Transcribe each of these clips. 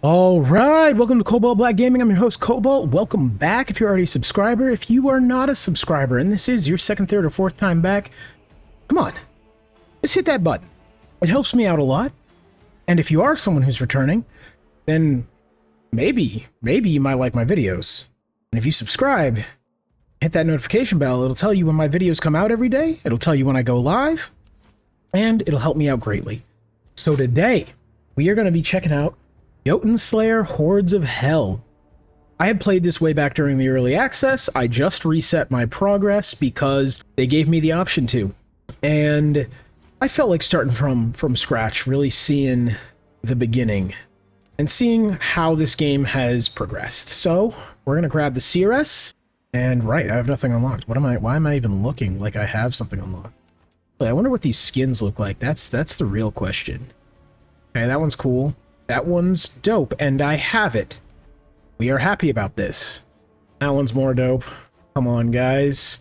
All right, welcome to Cobalt Black Gaming. I'm your host, Cobalt. Welcome back if you're already a subscriber. If you are not a subscriber and this is your second, third, or fourth time back, come on, just hit that button. It helps me out a lot. And if you are someone who's returning, then maybe you might like my videos. And if you subscribe, hit that notification bell. It'll tell you when my videos come out every day. It'll tell you when I go live. And it'll help me out greatly. So today, we are going to be checking out Jotunnslayer Hordes of Hel. I had played this way back during the early access. I just reset my progress because they gave me the option to. And I felt like starting from scratch, really seeing the beginning and seeing how this game has progressed. So we're going to grab the CRS. And right, I have nothing unlocked. Why am I even looking like I have something unlocked? I wonder what these skins look like. That's the real question. Okay, that one's cool. That one's dope, and I have it. We are happy about this. That one's more dope. Come on, guys.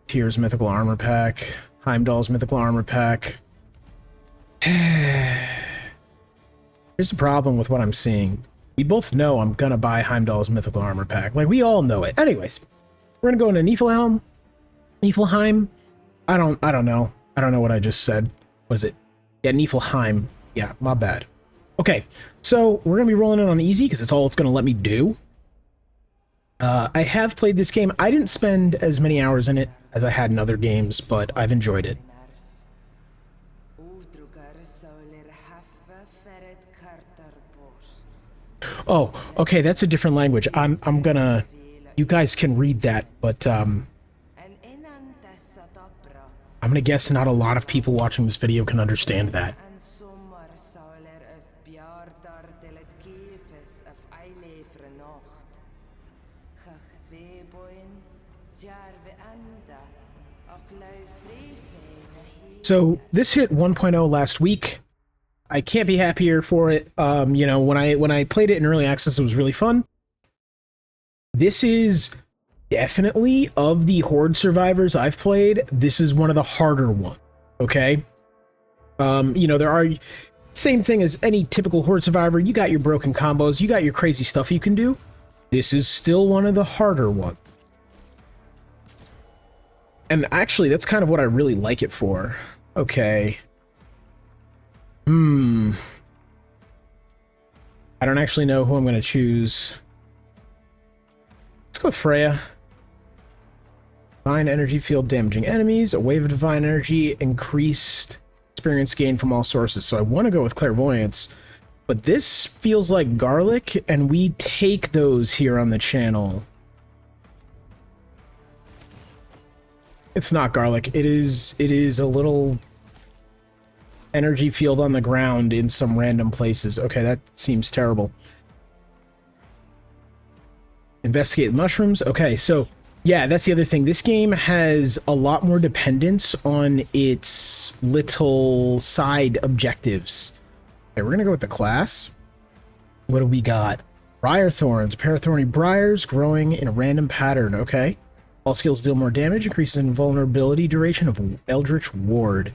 Tyr's Mythical Armor Pack. Heimdall's Mythical Armor Pack. Here's the problem with what I'm seeing. We both know I'm gonna buy Heimdall's Mythical Armor Pack. Like, we all know it. Anyways, we're gonna go into Niflheim. Niflheim? I don't know. I don't know what I just said. What is it? Yeah, Niflheim. Yeah, my bad. Okay, so we're going to be rolling it on easy because it's all it's going to let me do. I have played this game. I didn't spend as many hours in it as I had in other games, but I've enjoyed it. Oh, okay, that's a different language. I'm gonna... You guys can read that, but I'm gonna guess not a lot of people watching this video can understand that. So this hit 1.0 last week. I can't be happier for it. You know, when I played it in early access, it was really fun. This is definitely, of the Horde survivors I've played, this is one of the harder ones. Okay. You know, there are same thing as any typical Horde survivor. You got your broken combos, you got your crazy stuff you can do. This is still one of the harder ones. And actually, that's kind of what I really like it for. Okay. I don't actually know who I'm going to choose. Let's go with Freya. Divine energy field damaging enemies. A wave of divine energy. Increased experience gain from all sources. So I want to go with clairvoyance. But this feels like garlic, and we take those here on the channel. It's not garlic. It is a little energy field on the ground in some random places. Okay, that seems terrible. Investigate mushrooms. Okay, so yeah, that's the other thing. This game has a lot more dependence on its little side objectives. Okay, we're gonna go with the class. What do we got? Briar thorns. A pair of thorny briars growing in a random pattern. Okay. All skills deal more damage, increases invulnerability duration of Eldritch Ward.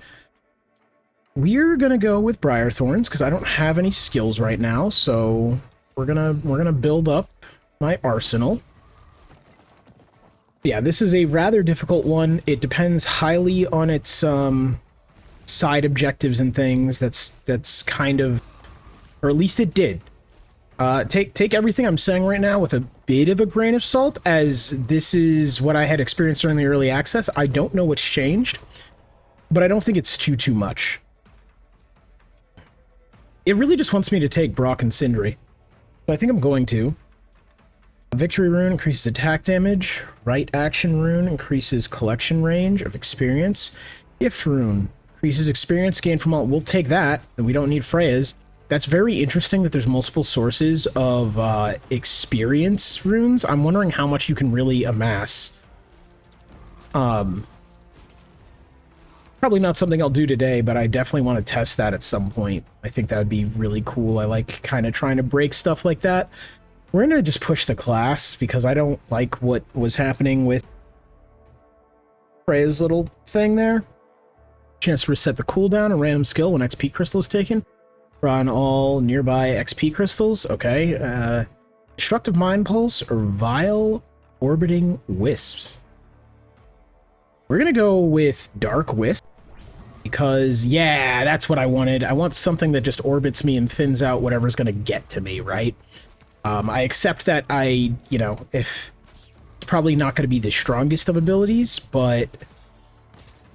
We're gonna go with Briar Thorns because I don't have any skills right now, so we're gonna build up my arsenal. Yeah, this is a rather difficult one. It depends highly on its side objectives and things. That's kind of, or at least it did. Take everything I'm saying right now with a bit of a grain of salt, as this is what I had experienced during the early access. I don't know what's changed, but I don't think it's too much. It really just wants me to take Brock and Sindri, so I think I'm going to. Victory Rune increases attack damage. Right Action Rune increases collection range of experience. Gift Rune increases experience gained from all. We'll take that, and we don't need Freya's. That's very interesting that there's multiple sources of experience runes. I'm wondering how much you can really amass. Probably not something I'll do today, but I definitely want to test that at some point. I think that would be really cool. I like kind of trying to break stuff like that. We're going to just push the class because I don't like what was happening with Freya's little thing there. Chance to reset the cooldown, a random skill when XP crystal is taken. On all nearby XP crystals. Okay. Destructive Mind Pulse or Vile Orbiting Wisps. We're gonna go with Dark Wisp. Because, yeah, that's what I wanted. I want something that just orbits me and thins out whatever's going to get to me, right? I accept that if it's probably not going to be the strongest of abilities, but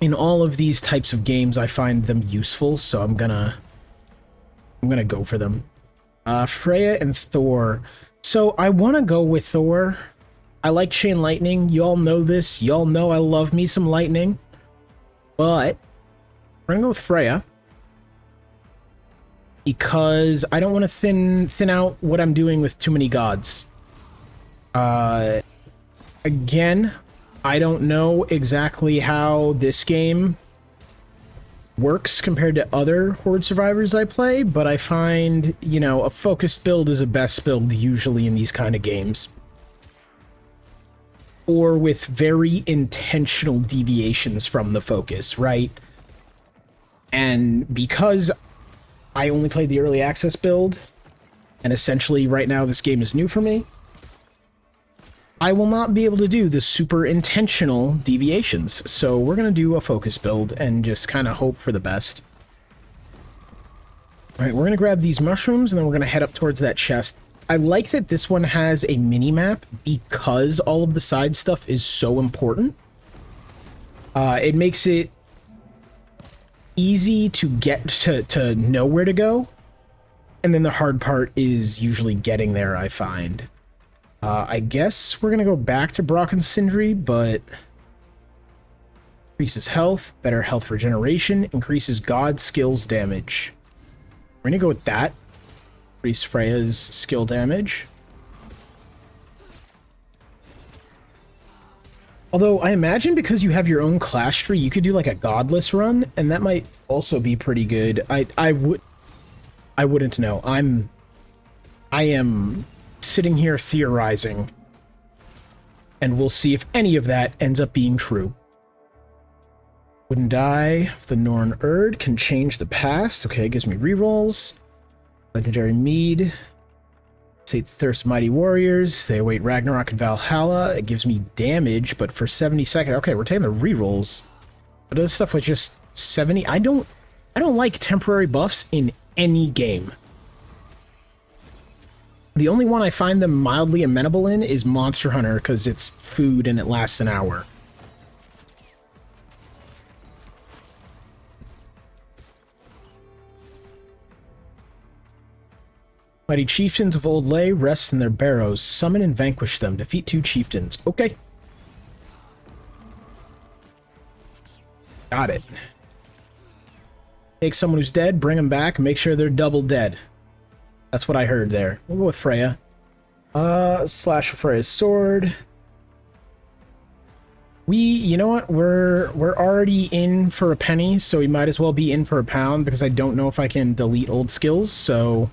in all of these types of games, I find them useful, so I'm gonna go for them. Freya and Thor. So I want to go with Thor. I like Chain Lightning. You all know this. You all know I love me some lightning. But we're gonna go with Freya because I don't want to thin out what I'm doing with too many gods. Again, I don't know exactly how this game works compared to other Horde survivors I play, but I find, a focused build is a best build usually in these kind of games. Or with very intentional deviations from the focus, right? And because I only played the early access build, and essentially right now this game is new for me, I will not be able to do the super intentional deviations. So we're going to do a focus build and just kind of hope for the best. All right, we're going to grab these mushrooms and then we're going to head up towards that chest. I like that this one has a mini-map because all of the side stuff is so important. It makes it easy to get to know where to go, and then the hard part is usually getting there, I find. I guess we're gonna go back to Brock and Sindri, but increases health, better health regeneration, increases god skills damage. We're gonna go with that. Increase Freya's skill damage. Although, I imagine because you have your own clash tree, you could do like a godless run, and that might also be pretty good. I wouldn't know. I am sitting here theorizing, and we'll see if any of that ends up being true. Wouldn't die. The Norn Erd can change the past. Okay, it gives me rerolls. Legendary Mead. Sate the Thirst Mighty Warriors. They await Ragnarok and Valhalla. It gives me damage, but for 70 seconds. Okay, we're taking the rerolls. But this stuff with just 70. I don't like temporary buffs in any game. The only one I find them mildly amenable in is Monster Hunter, because it's food and it lasts an hour. Mighty chieftains of Old Lay rest in their barrows. Summon and vanquish them. Defeat 2 chieftains. Okay. Got it. Take someone who's dead, bring them back, and make sure they're double dead. That's what I heard there. We'll go with Freya. Slash Freya's sword. You know what? We're already in for a penny, so we might as well be in for a pound, because I don't know if I can delete old skills, so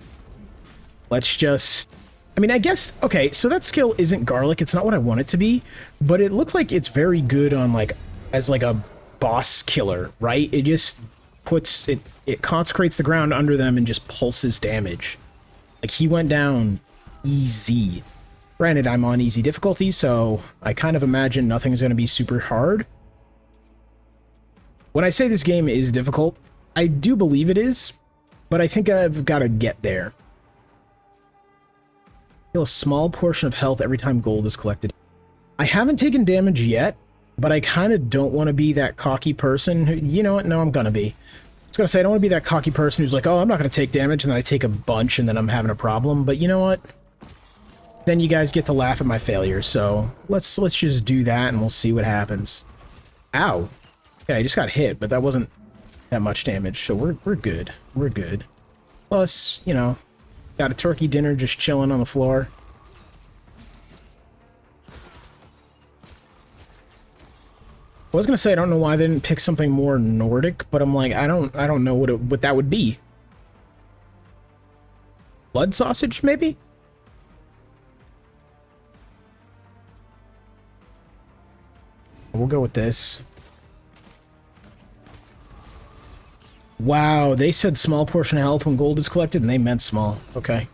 let's just... I mean, I guess... Okay, so that skill isn't garlic. It's not what I want it to be, but it looks like it's very good on, like, as, like, a boss killer, right? It just puts... It consecrates the ground under them and just pulses damage. Like, he went down easy. Granted, I'm on easy difficulty, so I kind of imagine nothing's going to be super hard. When I say this game is difficult, I do believe it is, but I think I've got to get there. Heal a small portion of health every time gold is collected. I haven't taken damage yet, but I kind of don't want to be that cocky person who, you know what, no, I'm going to be. I was going to say, I don't want to be that cocky person who's like, oh, I'm not going to take damage, and then I take a bunch, and then I'm having a problem, but you know what? Then you guys get to laugh at my failure, so let's just do that, and we'll see what happens. Ow. Okay, I just got hit, but that wasn't that much damage, so we're good. We're good. Plus, you know, got a turkey dinner just chilling on the floor. I was gonna say I don't know why they didn't pick something more Nordic, but I'm like I don't know what that would be. Blood sausage, maybe? We'll go with this. Wow, they said small portion of health when gold is collected, and they meant small. Okay.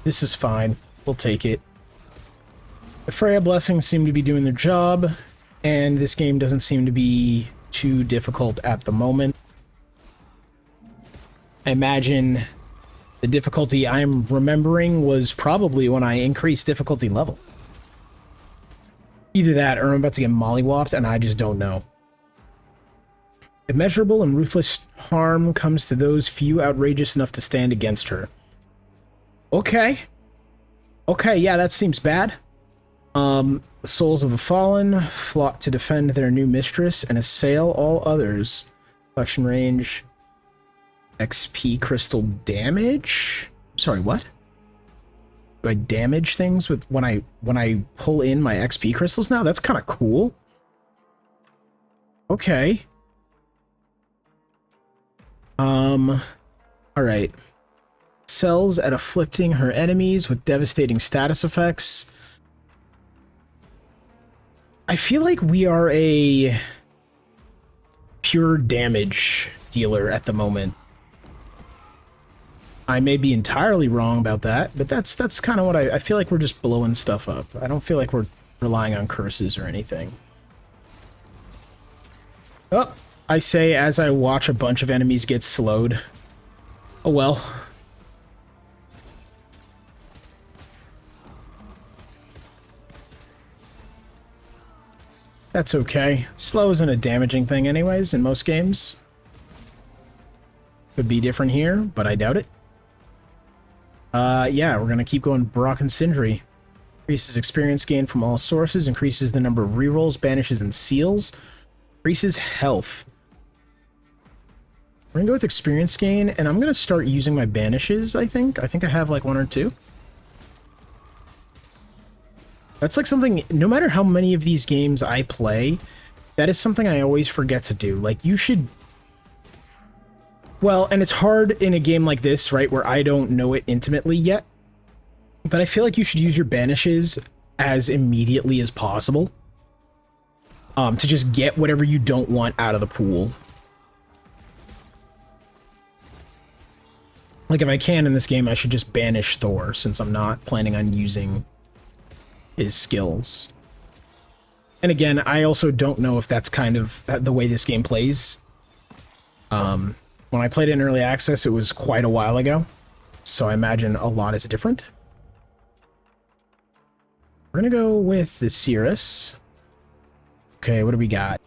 This is fine. We'll take it. The Freya blessings seem to be doing their job, and this game doesn't seem to be too difficult at the moment. I imagine the difficulty I'm remembering was probably when I increased difficulty level. Either that, or I'm about to get mollywopped, and I just don't know. Immeasurable and ruthless harm comes to those few outrageous enough to stand against her. Okay. Okay, yeah, that seems bad. The souls of the fallen flock to defend their new mistress and assail all others. Collection range... XP crystal damage? Sorry, what? Do I damage things with when I pull in my XP crystals now? That's kind of cool. Okay. Alright. Cells at afflicting her enemies with devastating status effects. I feel like we are a pure damage dealer at the moment. I may be entirely wrong about that, but that's kind of what I feel like we're just blowing stuff up. I don't feel like we're relying on curses or anything. Oh, I say as I watch a bunch of enemies get slowed. Oh well. That's okay. Slow isn't a damaging thing anyways in most games. Could be different here, but I doubt it. Yeah, we're gonna keep going Brock and Sindri. Increases experience gain from all sources, increases the number of rerolls, banishes, and seals. Increases health. We're gonna go with experience gain, and I'm gonna start using my banishes, I think. I think I have like one or two. That's like something, no matter how many of these games I play, that is something I always forget to do. Like, you should... Well, and it's hard in a game like this, right, where I don't know it intimately yet. But I feel like you should use your banishes as immediately as possible. To just get whatever you don't want out of the pool. Like, if I can in this game, I should just banish Thor, since I'm not planning on using his skills. And again, I also don't know if that's kind of the way this game plays. When I played it in Early Access, it was quite a while ago, so I imagine a lot is different. We're gonna go with the Cirrus. Okay, what do we got?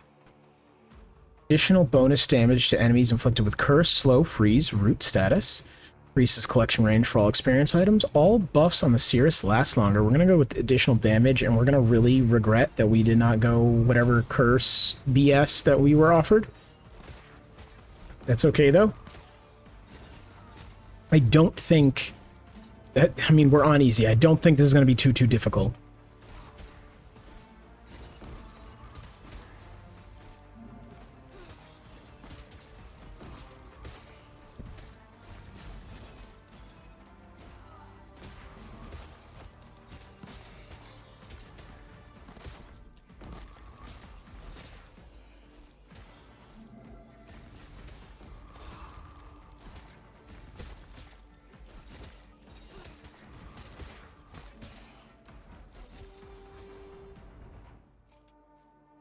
Additional bonus damage to enemies inflicted with Curse, Slow, Freeze, Root status. Increases collection range for all experience items. All buffs on the Cirrus last longer. We're gonna go with additional damage, and we're gonna really regret that we did not go whatever Curse BS that we were offered. That's okay, though. I don't think... that, I mean, we're on easy. I don't think this is going to be too difficult.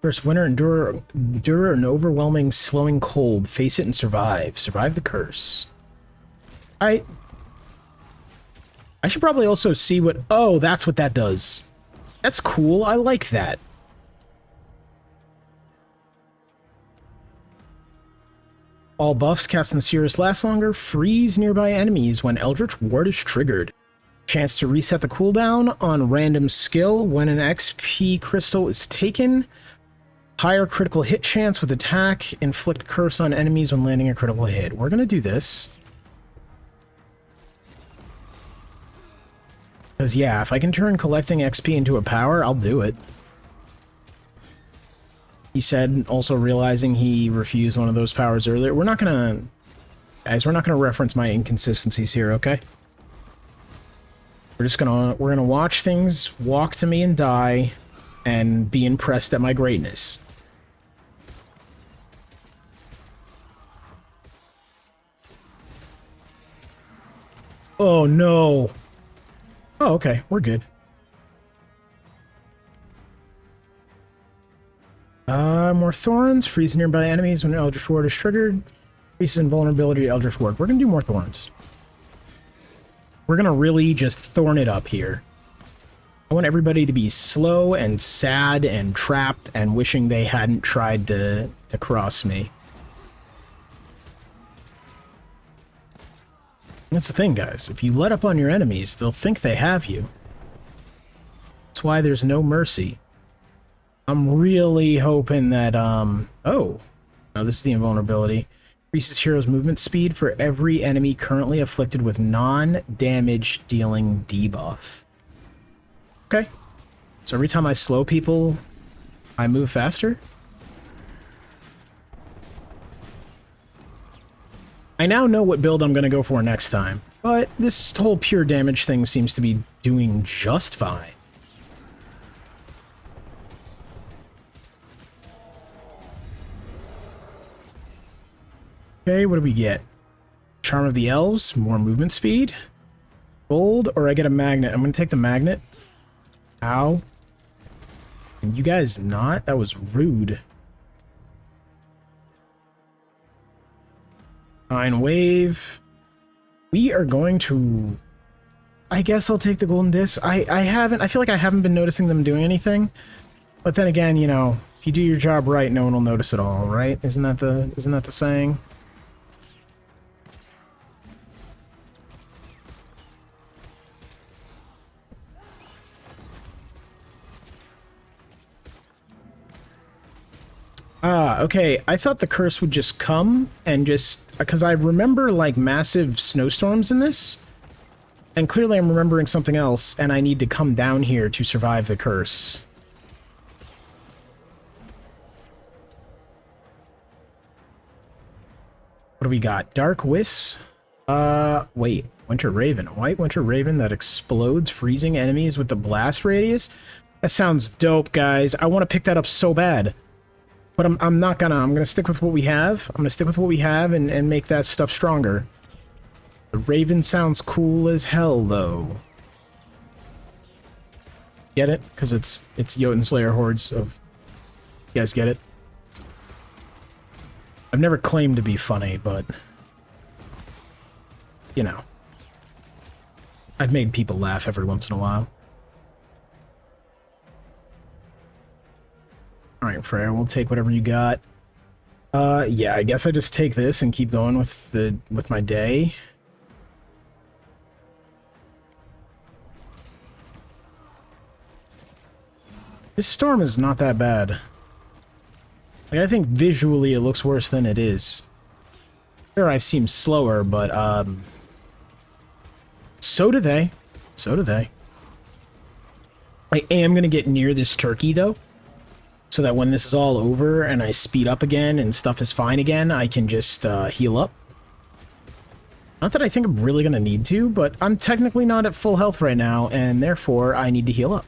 First winter, endure an overwhelming, slowing cold. Face it and survive. Survive the curse. I should probably also see what... Oh, that's what that does. That's cool. I like that. All buffs cast in the Cirrus last longer. Freeze nearby enemies when Eldritch Ward is triggered. Chance to reset the cooldown on random skill when an XP crystal is taken. Higher critical hit chance with attack. Inflict curse on enemies when landing a critical hit. We're gonna do this. Because, yeah, if I can turn collecting XP into a power, I'll do it. He said, also realizing he refused one of those powers earlier. We're not gonna... Guys, we're not gonna reference my inconsistencies here, okay? We're just gonna... We're gonna watch things walk to me and die, and be impressed at my greatness. Oh, no. Oh, okay. We're good. More thorns. Freeze nearby enemies when Eldritch Ward is triggered. Increases invulnerability to Eldritch Ward. We're going to do more thorns. We're going to really just thorn it up here. I want everybody to be slow and sad and trapped and wishing they hadn't tried to cross me. That's the thing, guys. If you let up on your enemies, they'll think they have you. That's why there's no mercy. I'm really hoping that, oh. No, this is the invulnerability. Increases hero's movement speed for every enemy currently afflicted with non-damage dealing debuff. Okay. So every time I slow people, I move faster? I now know what build I'm going to go for next time, but this whole pure damage thing seems to be doing just fine. Okay, what do we get? Charm of the Elves, more movement speed. Gold, or I get a magnet. I'm going to take the magnet. Ow. And you guys not? That was rude. Fine wave. We are going to... I guess I'll take the golden disc. I feel like I haven't been noticing them doing anything. But then again, you know, if you do your job right, no one will notice it all, right? Isn't that the saying? Ah, okay. I thought the curse would just come and just... Because I remember, like, massive snowstorms in this. And clearly I'm remembering something else, and I need to come down here to survive the curse. What do we got? Dark Wisp? Wait. Winter Raven. A white Winter Raven that explodes freezing enemies with the blast radius? That sounds dope, guys. I want to pick that up so bad. But I'm not gonna. I'm gonna stick with what we have. I'm gonna stick with what we have and make that stuff stronger. The Raven sounds cool as hell, though. Get it? Because it's Jotunnslayer Hordes of... You guys get it? I've never claimed to be funny, but... You know. I've made people laugh every once in a while. Alright, Freya, we'll take whatever you got. Yeah, I guess I just take this and keep going with my day. This storm is not that bad. Like, I think visually it looks worse than it is. Sure, I seem slower, but, so do they. So do they. I am gonna get near this turkey, though. So that when this is all over and I speed up again and stuff is fine again, I can just heal up. Not that I think I'm really going to need to, but I'm technically not at full health right now, and therefore I need to heal up.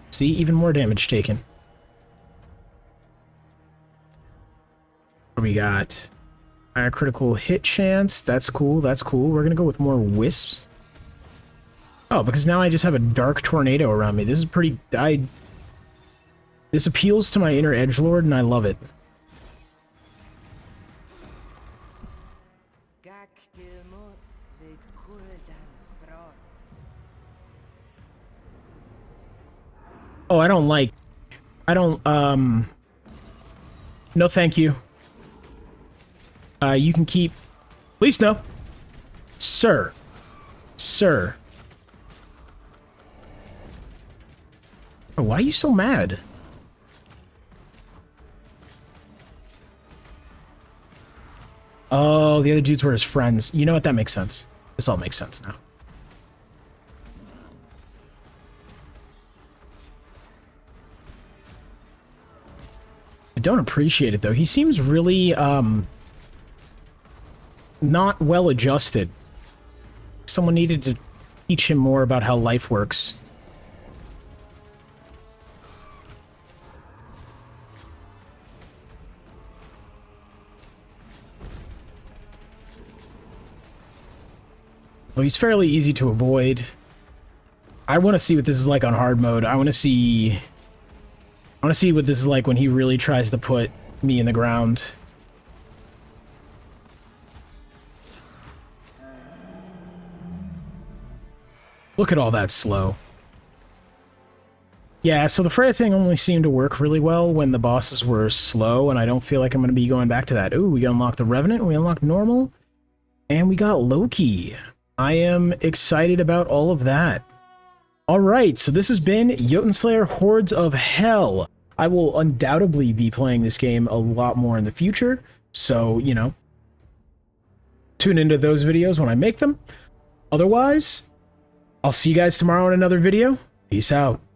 See, even more damage taken. What do we got? Higher critical hit chance. That's cool, that's cool. We're going to go with more wisps. Oh, because now I just have a dark tornado around me. This is pretty... This appeals to my inner edgelord, and I love it. Oh, I don't like... I don't, No, thank you. You can keep... Please, no. Sir. Sir. Oh, why are you so mad? Oh, the other dudes were his friends. You know what? That makes sense. This all makes sense now. I don't appreciate it, though. He seems really, not well adjusted. Someone needed to teach him more about how life works. Well, he's fairly easy to avoid. I want to see what this is like on hard mode. I want to see what this is like when he really tries to put me in the ground. Look at all that slow. Yeah, so the Freya thing only seemed to work really well when the bosses were slow, and I don't feel like I'm going to be going back to that. Ooh, we unlocked the Revenant, we unlocked normal, and we got Loki. I am excited about all of that. Alright, so this has been Jotunnslayer Hordes of Hel. I will undoubtedly be playing this game a lot more in the future, so, you know, tune into those videos when I make them. Otherwise, I'll see you guys tomorrow in another video. Peace out.